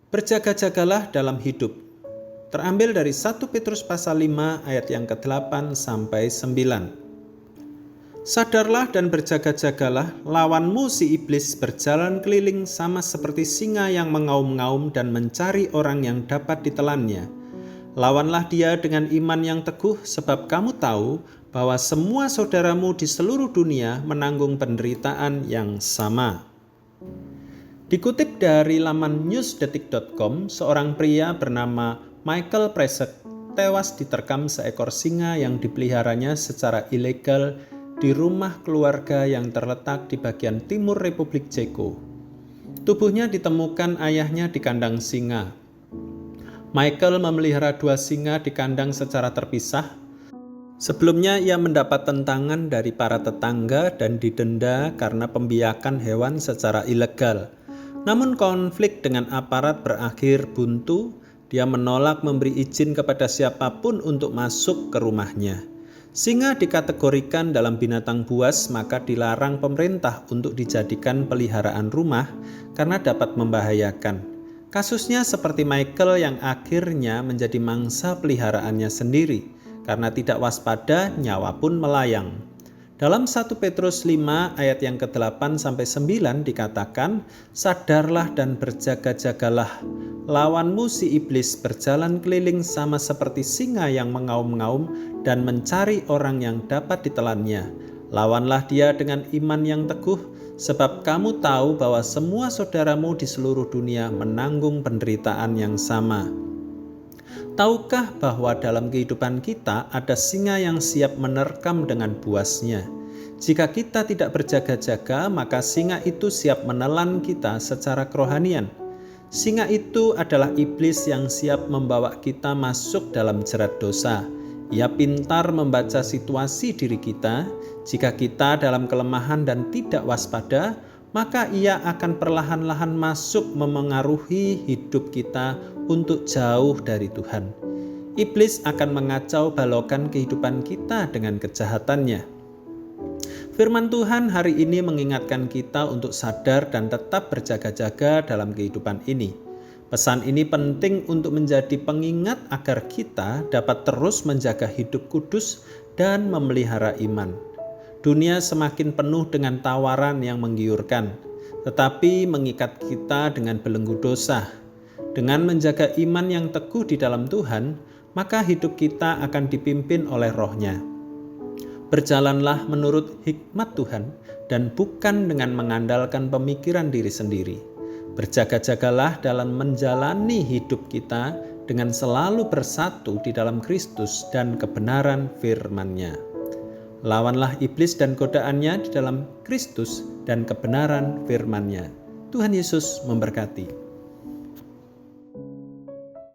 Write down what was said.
Berjaga-jagalah dalam hidup. Terambil dari 1 Petrus pasal 5 ayat yang ke-8 sampai 9. Sadarlah dan berjaga-jagalah, lawanmu si iblis berjalan keliling sama seperti singa yang mengaum-ngaum dan mencari orang yang dapat ditelannya. Lawanlah dia dengan iman yang teguh, sebab kamu tahu bahwa semua saudaramu di seluruh dunia menanggung penderitaan yang sama. Dikutip dari laman newsdetik.com, seorang pria bernama Michael Presek tewas diterkam seekor singa yang dipeliharanya secara ilegal di rumah keluarga yang terletak di bagian timur Republik Ceko. Tubuhnya ditemukan ayahnya di kandang singa. Michael memelihara 2 singa di kandang secara terpisah. Sebelumnya ia mendapat tentangan dari para tetangga dan didenda karena pembiakan hewan secara ilegal. Namun konflik dengan aparat berakhir buntu. Dia menolak memberi izin kepada siapapun untuk masuk ke rumahnya. Singa dikategorikan dalam binatang buas, maka dilarang pemerintah untuk dijadikan peliharaan rumah karena dapat membahayakan. Kasusnya seperti Michael yang akhirnya menjadi mangsa peliharaannya sendiri. Karena tidak waspada, nyawa pun melayang. Dalam 1 Petrus 5 ayat yang ke-8 sampai 9 dikatakan, sadarlah dan berjaga-jagalah. Lawanmu si iblis berjalan keliling sama seperti singa yang mengaum-ngaum dan mencari orang yang dapat ditelannya. Lawanlah dia dengan iman yang teguh, sebab kamu tahu bahwa semua saudaramu di seluruh dunia menanggung penderitaan yang sama. Tahukah bahwa dalam kehidupan kita ada singa yang siap menerkam dengan buasnya? Jika kita tidak berjaga-jaga, maka singa itu siap menelan kita secara kerohanian. Singa itu adalah iblis yang siap membawa kita masuk dalam jerat dosa. Ia pintar membaca situasi diri kita. Jika kita dalam kelemahan dan tidak waspada, maka ia akan perlahan-lahan masuk memengaruhi hidup kita untuk jauh dari Tuhan. Iblis akan mengacau balaukan kehidupan kita dengan kejahatannya. Firman Tuhan hari ini mengingatkan kita untuk sadar dan tetap berjaga-jaga dalam kehidupan ini. Pesan ini penting untuk menjadi pengingat agar kita dapat terus menjaga hidup kudus dan memelihara iman. Dunia semakin penuh dengan tawaran yang menggiurkan, tetapi mengikat kita dengan belenggu dosa. Dengan menjaga iman yang teguh di dalam Tuhan, maka hidup kita akan dipimpin oleh Roh-Nya. Berjalanlah menurut hikmat Tuhan dan bukan dengan mengandalkan pemikiran diri sendiri. Berjaga-jagalah dalam menjalani hidup kita dengan selalu bersatu di dalam Kristus dan kebenaran firman-Nya. Lawanlah iblis dan godaannya di dalam Kristus dan kebenaran firman-Nya. Tuhan Yesus memberkati.